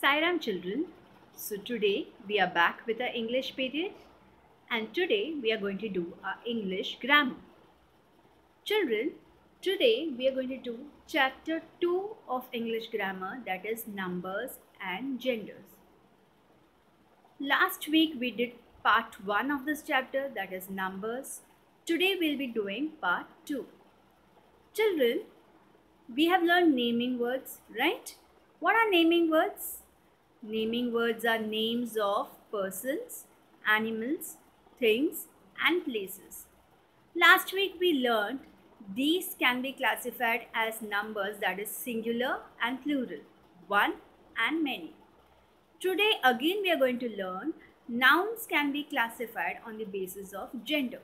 Sairam children, so today we are back with our English period and today we are going to do our English grammar. Children, today we are going to do chapter 2 of English grammar, that is numbers and genders. Last week we did part 1 of this chapter, that is numbers. Today we'll be doing part 2. Children, we have learned naming words, right? What are naming words? Naming words are names of persons, animals, things and places. Last week we learned these can be classified as numbers, that is singular and plural, one and many. Today again we are going to learn nouns can be classified on the basis of gender.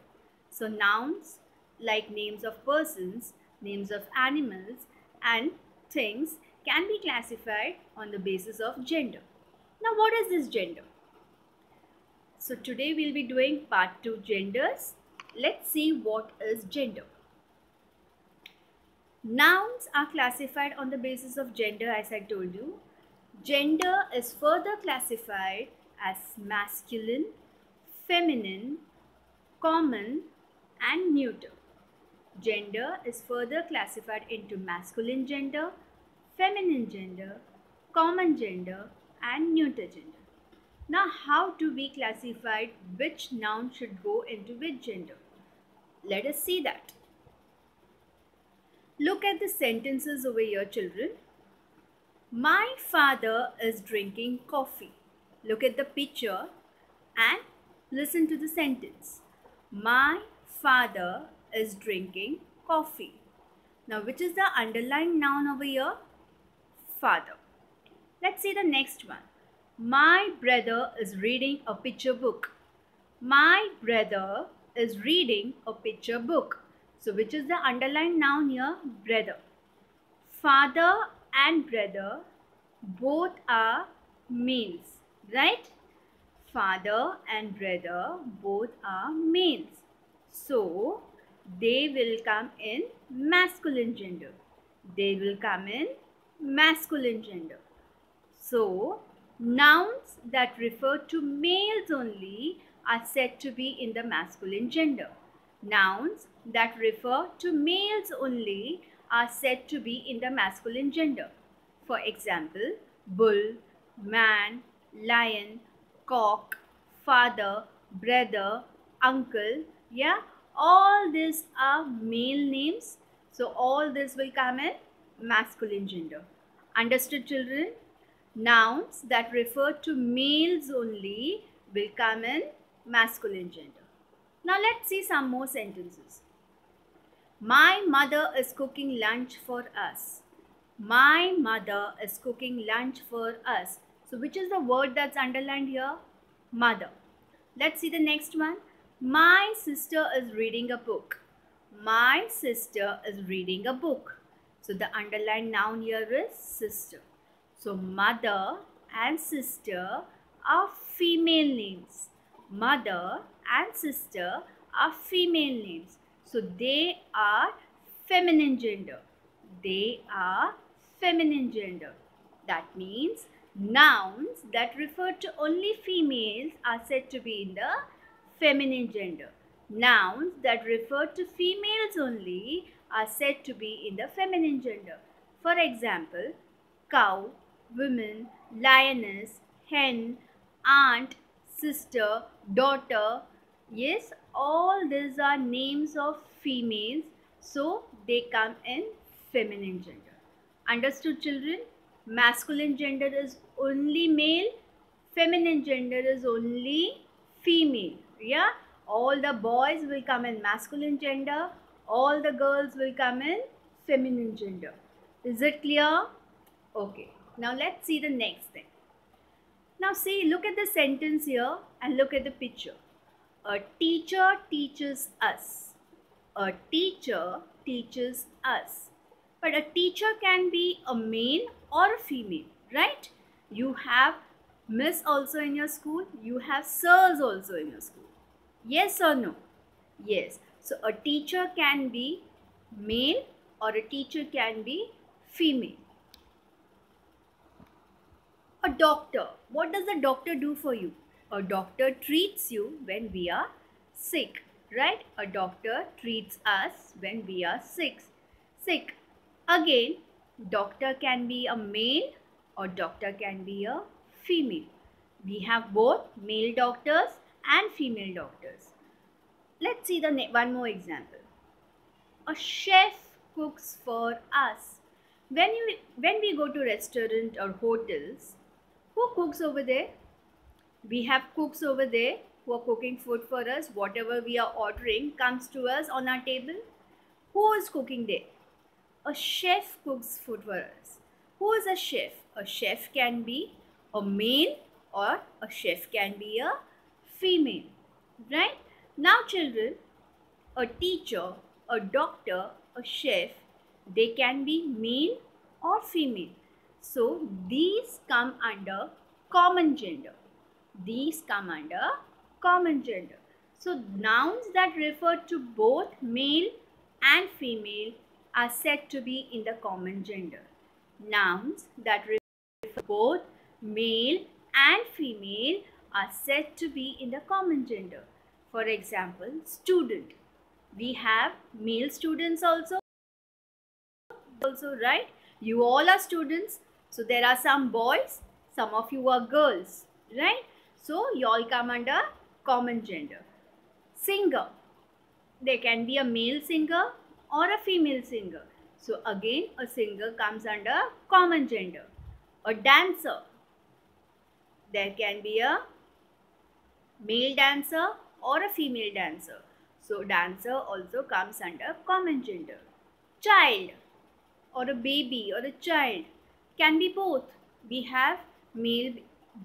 So nouns like names of persons, names of animals and things can be classified on the basis of gender. Now what is this gender? So today we'll be doing part 2 genders. Let's see what is gender. Nouns are classified on the basis of gender, as I told you. Gender is further classified as masculine, feminine, common and neuter. Gender is further classified into masculine gender, feminine gender, common gender and neuter gender. Now how do we classify which noun should go into which gender? Let us see that. Look at the sentences over here, children. My father is drinking coffee. Look at the picture and listen to the sentence. My father is drinking coffee. Now which is the underlying noun over here? Father. Let's see the next one. My brother is reading a picture book. My brother is reading a picture book. So which is the underlying noun here? Brother. Father and brother both are males, right? Father and brother both are males. So they will come in masculine gender. They will come in masculine gender. So nouns that refer to males only are said to be in the masculine gender. Nouns that refer to males only are said to be in the masculine gender. For example, bull, man, lion, cock, father, brother, uncle, yeah, all these are male names. So all this will come in masculine gender. Understood, children? Nouns that refer to males only will come in masculine gender. Now let's see some more sentences. My mother is cooking lunch for us. My mother is cooking lunch for us. So which is the word that's underlined here? Mother. Let's see the next one. My sister is reading a book. My sister is reading a book. So the underlined noun here is sister. So mother and sister are female names. Mother and sister are female names. So they are feminine gender. They are feminine gender. That means nouns that refer to only females are said to be in the feminine gender. Nouns that refer to females only are said to be in the feminine gender. For example, cow, woman, lioness, hen, aunt, sister, daughter. Yes, all these are names of females, so they come in feminine gender. Understood, children? Masculine gender is only male, feminine gender is only female. Yeah, all the boys will come in masculine gender, all the girls will come in feminine gender. Is it clear? Okay. Now let's see the next thing. Now see, look at the sentence here and look at the picture. A teacher teaches us. A teacher teaches us. But a teacher can be a male or a female, right? You have miss also in your school. You have sirs also in your school. Yes or no? Yes. So a teacher can be male or a teacher can be female. A doctor. What does the doctor do for you? A doctor treats you when we are sick, right? A doctor treats us when we are sick. Again, doctor can be a male or doctor can be a female. We have both male doctors and female doctors. Let's see one more example. A chef cooks for us. When we go to restaurant or hotels, who cooks over there? We have cooks over there who are cooking food for us. Whatever we are ordering comes to us on our table. Who is cooking there? A chef cooks food for us. Who is a chef? A chef can be a male or a chef can be a female. Right? Now children, a teacher, a doctor, a chef, they can be male or female. So these come under common gender. These come under common gender. So nouns that refer to both male and female are said to be in the common gender. Nouns that refer to both male and female are said to be in the common gender. For example, student. We have male students also, right? You all are students. So there are some boys, some of you are girls, right? So you all come under common gender. Singer. There can be a male singer or a female singer. So again, a singer comes under common gender. A dancer. There can be a male dancer or a female dancer. So dancer also comes under common gender. Child or a baby or a child can be both. We have male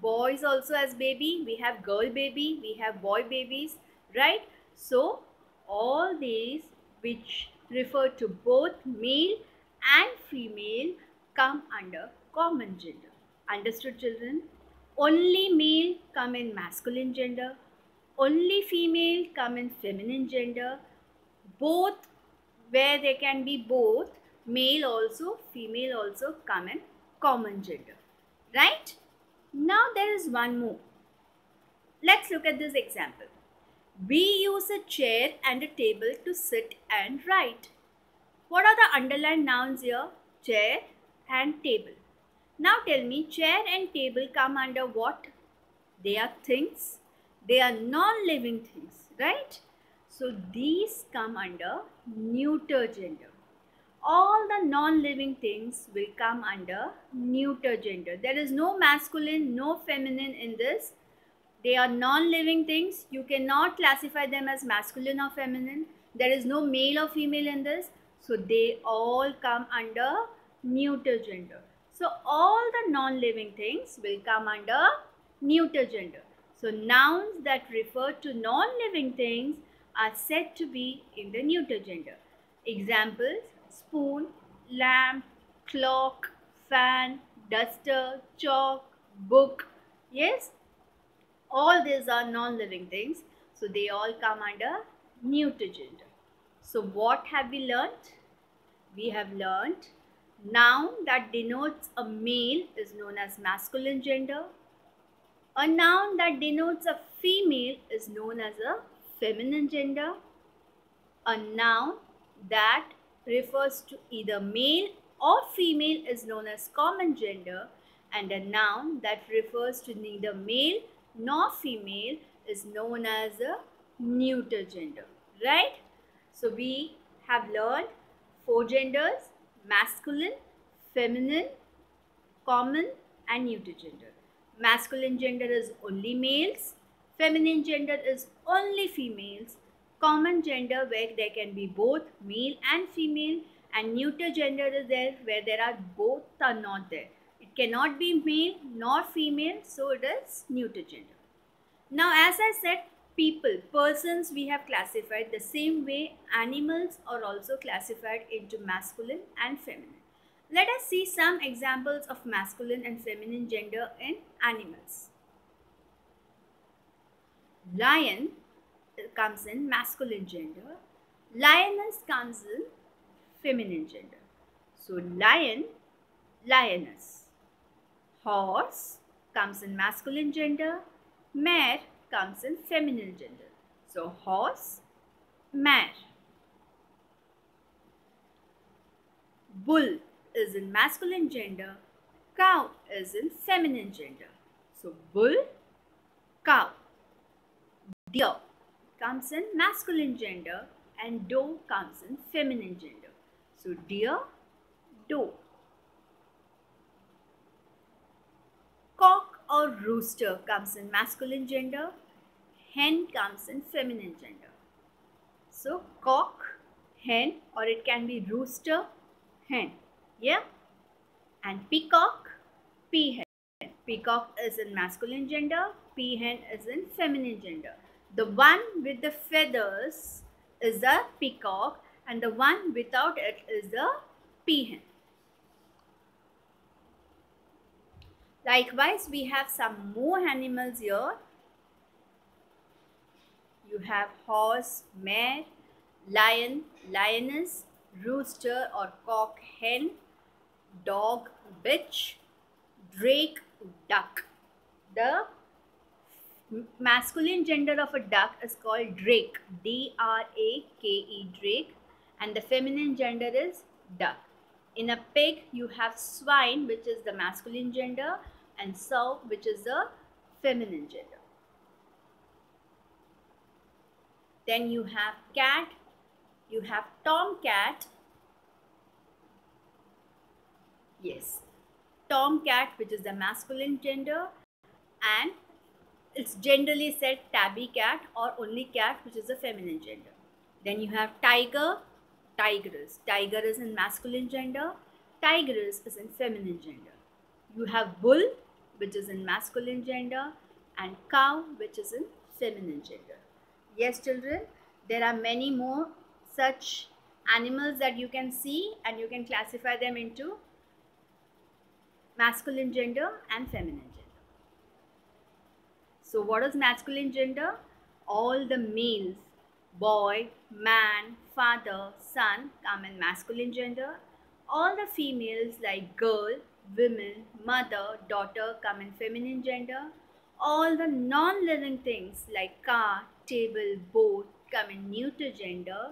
boys also as baby, we have girl baby, we have boy babies, right? So all these which refer to both male and female come under common gender. Understood children? Only male come in masculine gender, only female come in feminine gender. Both, where there can be both, male also, female also come in common gender, right? Now there is one more. Let's look at this example. We use a chair and a table to sit and write. What are the underlined nouns here? Chair and table. Now tell me, chair and table come under what? They are things. They are non-living things, right? So these come under neuter gender. All the non-living things will come under neuter gender. There is no masculine, no feminine in this. They are non-living things. You cannot classify them as masculine or feminine. There is no male or female in this. So they all come under neuter gender. So all the non-living things will come under neuter gender. So nouns that refer to non-living things are said to be in the neuter gender. Examples: spoon, lamp, clock, fan, duster, chalk, book. Yes, all these are non-living things. So they all come under neuter gender. So what have we learnt? We have learnt noun that denotes a male is known as masculine gender. A noun that denotes a female is known as a feminine gender. A noun that refers to either male or female is known as common gender, and a noun that refers to neither male nor female is known as a neuter gender, right? So we have learned 4 genders: masculine, feminine, common and neuter gender. Masculine gender is only males, feminine gender is only females, common gender where there can be both male and female, and neuter gender is there where there are both are not there. It cannot be male nor female, so it is neuter gender. Now as I said, people, persons we have classified the same way. Animals are also classified into masculine and feminine. Let us see some examples of masculine and feminine gender in animals. Lion comes in masculine gender. Lioness comes in feminine gender. So lion, lioness. Horse, comes in masculine gender. Mare comes in feminine gender. So horse, mare. Bull is in masculine gender. Cow is in feminine gender. So bull, cow. Deer comes in masculine gender and doe comes in feminine gender. So deer, doe. Cock or rooster comes in masculine gender. Hen comes in feminine gender. So cock, hen, or it can be rooster, hen. Yeah? And peacock, peahen. Peacock is in masculine gender. Peahen is in feminine gender. The one with the feathers is the peacock and the one without it is the peahen. Likewise, we have some more animals here. You have horse, mare, lion, lioness, rooster or cock, hen, dog, bitch, drake, duck. The masculine gender of a duck is called drake, D-R-A-K-E, drake, and the feminine gender is duck. In a pig, you have swine, which is the masculine gender, and sow, which is the feminine gender. Then you have cat, you have tomcat. Yes, tomcat, which is the masculine gender, and it's generally said tabby cat or only cat, which is the feminine gender. Then you have tiger, tigress. Tiger is in masculine gender, tigress is in feminine gender. You have bull, which is in masculine gender, and cow, which is in feminine gender. Yes, children, there are many more such animals that you can see and you can classify them into masculine gender and feminine gender. So what is masculine gender? All the males, boy, man, father, son come in masculine gender. All the females like girl, women, mother, daughter come in feminine gender. All the non-living things like car, table, boat come in neuter gender,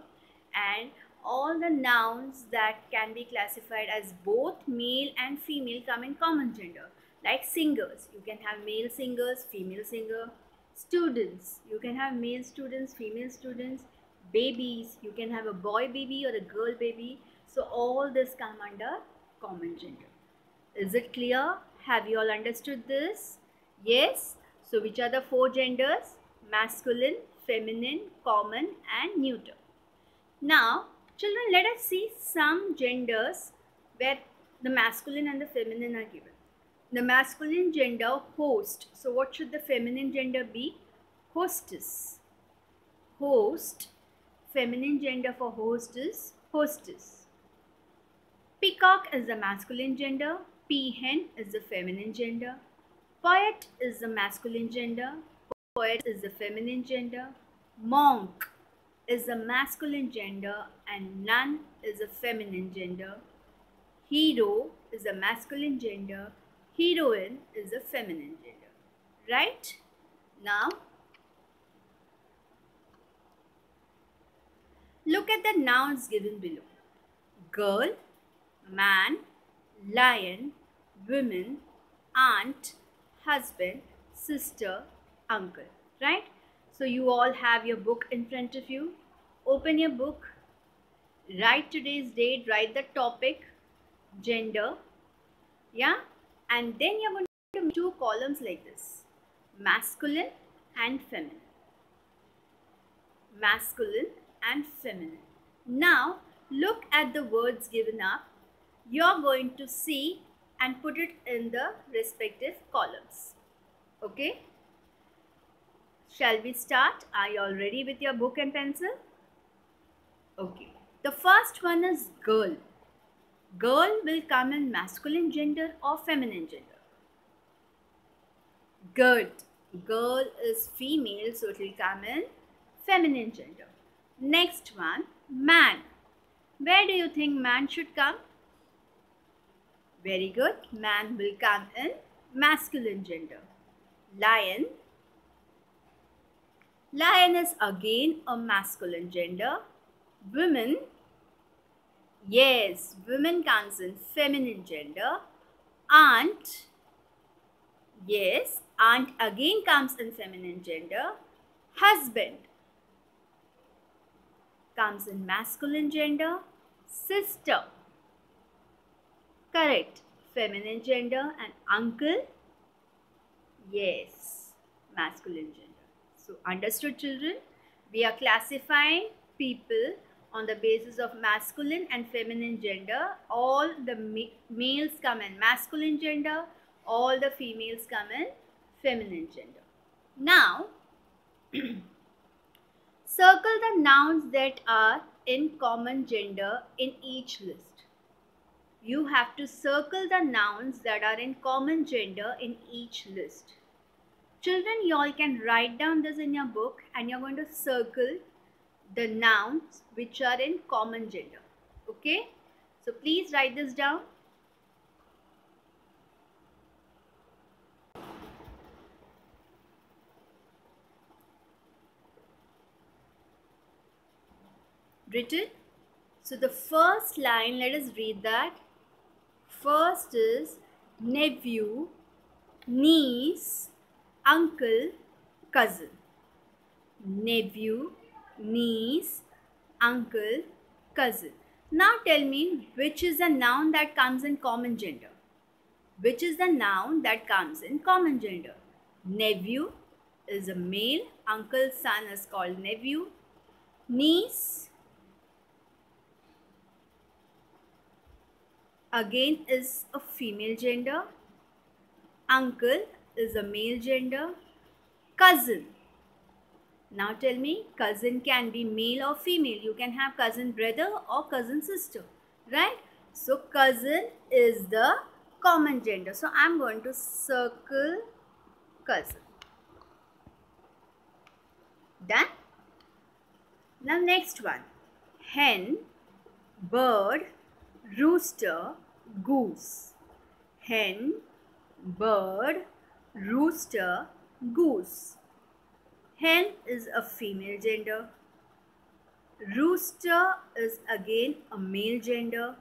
and all the nouns that can be classified as both male and female come in common gender. Like singers, you can have male singers, female singer. Students, you can have male students, female students. Babies, you can have a boy baby or a girl baby. So all this come under common gender. Is it clear? Have you all understood this? Yes. So which are the four genders? Masculine, feminine, common and neuter. Now, children, let us see some genders where the masculine and the feminine are given. The masculine gender, host. So what should the feminine gender be? Hostess. Host. Feminine gender for host is hostess. Peacock is the masculine gender. Peahen is the feminine gender. Poet is the masculine gender. Poet is the feminine gender. Monk is the masculine gender and nun is the feminine gender. Hero is the masculine gender. Heroine is the feminine gender. Right? Now, look at the nouns given below. Girl, man, lion, woman, aunt, husband, sister, uncle. Right? So you all have your book in front of you. Open your book. Write today's date. Write the topic, gender. Yeah? And then you're going to make two columns like this. Masculine and feminine. Masculine and feminine. Now, look at the words given up. You're going to see and put it in the respective columns. Okay? Shall we start? Are you all ready with your book and pencil? Okay. The first one is girl. Girl will come in masculine gender or feminine gender. Girl. Girl is female, so it will come in feminine gender. Next one, man. Where do you think man should come? Very good. Man will come in masculine gender. Lion. Lion is again a masculine gender. Women. Yes, women comes in feminine gender. Aunt. Yes, aunt again comes in feminine gender. Husband comes in masculine gender. Sister. Correct. Feminine gender. And uncle. Yes, masculine gender. So, understood, children? We are classifying people on the basis of masculine and feminine gender. All the males come in masculine gender, all the females come in feminine gender. Now, circle the nouns that are in common gender in each list. You have to circle the nouns that are in common gender in each list. Children, you all can write down this in your book and you're going to circle the nouns which are in common gender. Okay? So please write this down. Written? So the first line, let us read that. First is nephew, niece, uncle, cousin. Nephew, niece, uncle, cousin. Now tell me which is a noun that comes in common gender. Which is the noun that comes in common gender? Nephew is a male, uncle's son is called nephew. Niece again is a female gender. Uncle is a male gender. Cousin. Now tell me, cousin can be male or female. You can have cousin brother or cousin sister, right? So cousin is the common gender. So I'm going to circle cousin. Done? Now next one. Hen, bird, rooster, goose. Hen, bird, rooster, goose. Hen is a female gender. Rooster is again a male gender.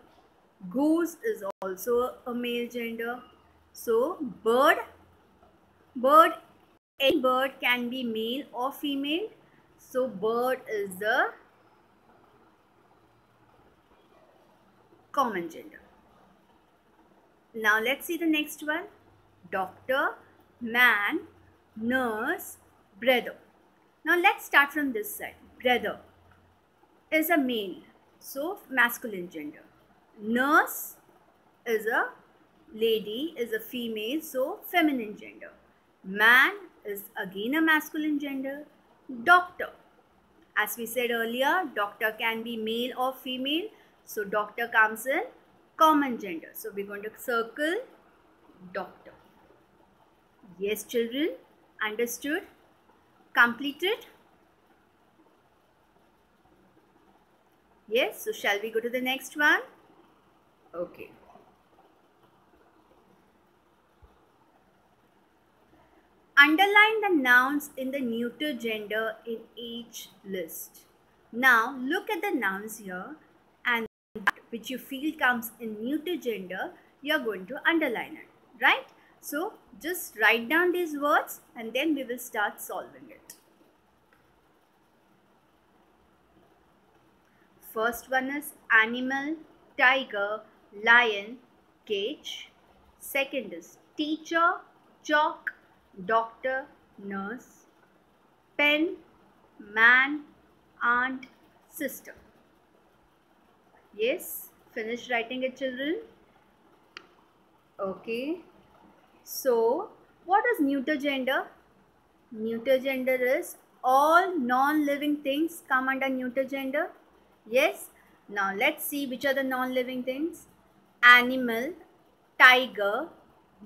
Goose is also a male gender. So any bird can be male or female. So bird is the common gender. Now let's see the next one. Doctor, man, nurse, brother. Now let's start from this side. Brother is a male, so masculine gender. Nurse is a lady, is a female, so feminine gender. Man is again a masculine gender. Doctor, as we said earlier, doctor can be male or female, so doctor comes in common gender. So we're going to circle doctor. Yes, children, understood? Completed? Yes, so shall we go to the next one? Okay. Underline the nouns in the neuter gender in each list. Now look at the nouns here, and which you feel comes in neuter gender, you are going to underline it, right? So just write down these words and then we will start solving it. First one is animal, tiger, lion, cage. Second is teacher, chalk, doctor, nurse, pen, man, aunt, sister. Yes, finish writing it, children. Okay. So, what is neuter gender? Neuter gender is all non-living things come under neuter gender. Yes. Now, let's see which are the non-living things. Animal, tiger,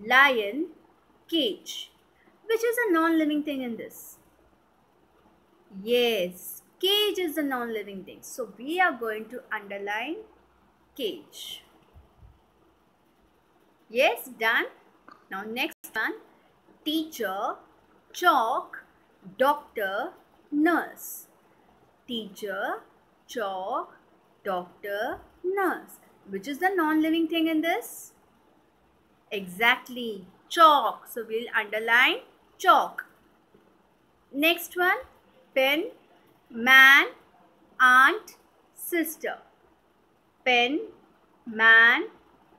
lion, cage. Which is a non-living thing in this? Yes, cage is a non-living thing. So, we are going to underline cage. Yes, done. Now, next One, teacher, chalk, doctor, nurse. Teacher, chalk, doctor, nurse. Which is the non-living thing in this? Exactly, chalk. So we'll underline chalk. Next one, pen, man, aunt, sister. Pen, man,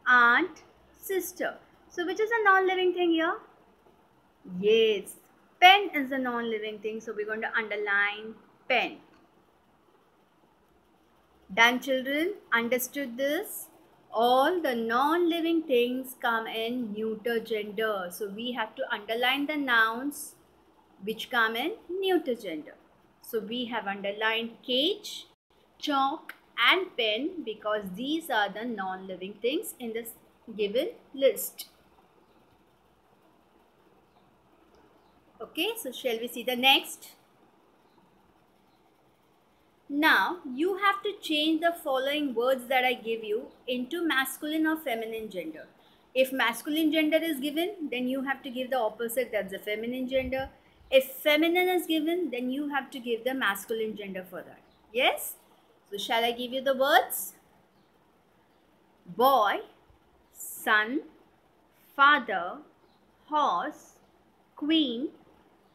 aunt, sister. So which is a non-living thing here? Yes, pen is a non-living thing. So we're going to underline pen. Done, children? Understood this? All the non-living things come in neuter gender. So we have to underline the nouns which come in neuter gender. So we have underlined cage, chalk and pen because these are the non-living things in this given list. Okay, so shall we see the next? Now you have to change the following words that I give you into masculine or feminine gender. If masculine gender is given, then you have to give the opposite, that's the feminine gender. If feminine is given, then you have to give the masculine gender for that. Yes? So shall I give you the words? Boy, son, father, horse, queen,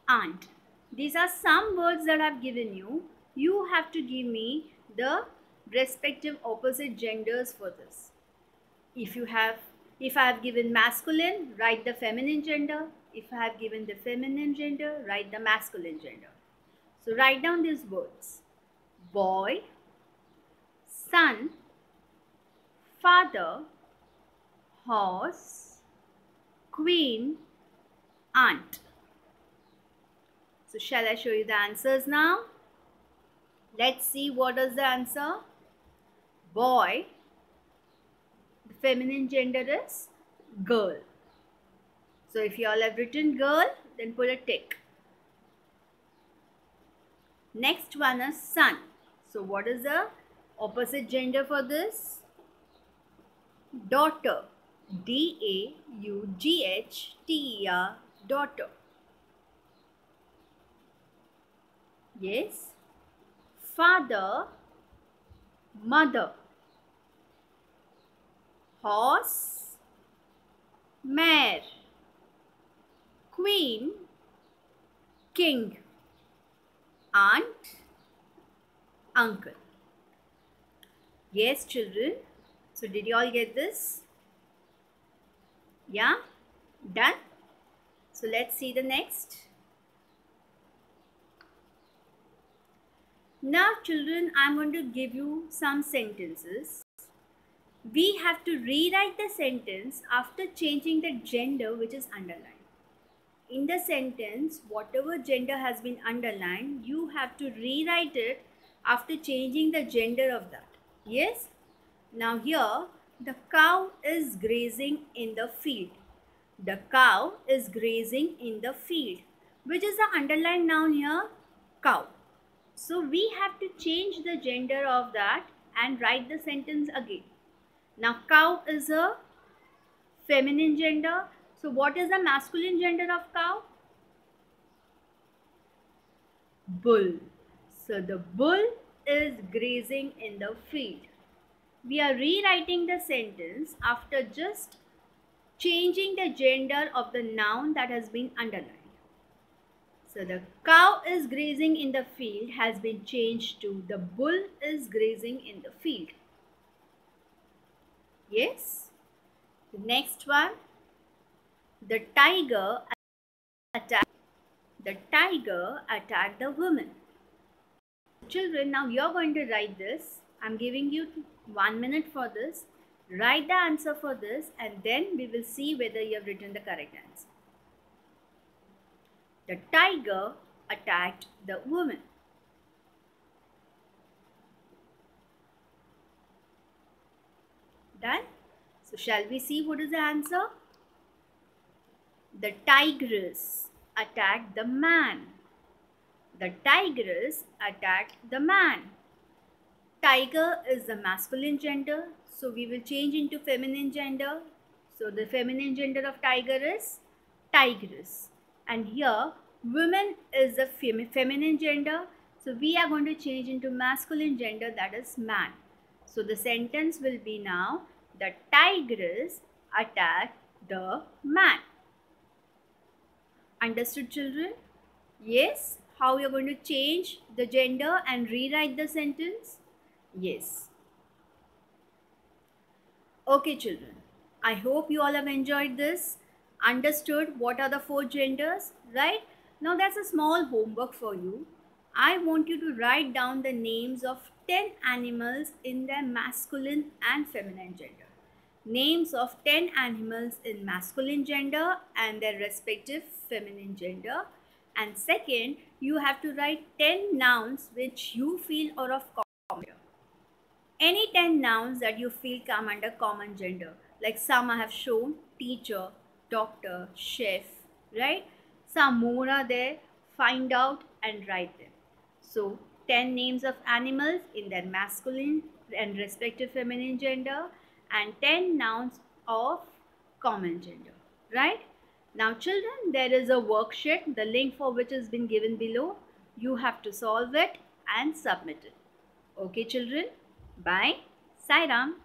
aunt. These are some words that I've given you. You have to give me the respective opposite genders for this. If I have given masculine, write the feminine gender. If I have given the feminine gender, write the masculine gender. So write down these words. Boy, son, father, horse, queen, aunt. So shall I show you the answers now? Let's see what is the answer. Boy, the feminine gender is girl. So if you all have written girl, then put a tick. Next one is son. So what is the opposite gender for this? Daughter. D-A-U-G-H-T-E-R, daughter. Yes. Father, mother. Horse, mare. Queen, king. Aunt, uncle. Yes, children. So did you all get this? Yeah? Done? So let's see the next. Now children, I'm going to give you some sentences. We have to rewrite the sentence after changing the gender which is underlined. In the sentence, whatever gender has been underlined, you have to rewrite it after changing the gender of that. Yes? Now here, the cow is grazing in the field. The cow is grazing in the field. Which is the underlined noun here? Cow. So we have to change the gender of that and write the sentence again. Now cow is a feminine gender. So what is the masculine gender of cow? Bull. So the bull is grazing in the field. We are rewriting the sentence after just changing the gender of the noun that has been underlined. So the cow is grazing in the field has been changed to the bull is grazing in the field. Yes. The next one. The tiger attacked the woman. Children, now you are going to write this. I am giving you 1 minute for this. Write the answer for this and then we will see whether you have written the correct answer. The tiger attacked the woman. Done? So shall we see what is the answer? The tigress attacked the man. The tigress attacked the man. Tiger is the masculine gender, so we will change into feminine gender. So the feminine gender of tiger is tigress. And here, women is a feminine gender. So we are going to change into masculine gender, that is man. So the sentence will be now, the tigress attacked the man. Understood, children? Yes? How you're going to change the gender and rewrite the sentence? Yes. Okay, children. I hope you all have enjoyed this, understood what are the four genders, right? Now that's a small homework for you. I want you to write down the names of 10 animals in their masculine and feminine gender. Names of 10 animals in masculine gender and their respective feminine gender. And second, you have to write 10 nouns which you feel are of common gender. Any 10 nouns that you feel come under common gender. Like some I have shown, teacher, doctor, chef, right? Some more are there, find out and write them. So 10 names of animals in their masculine and respective feminine gender and 10 nouns of common gender, right? Now children, there is a worksheet, the link for which has been given below. You have to solve it and submit it. Okay children, bye. Sai Ram.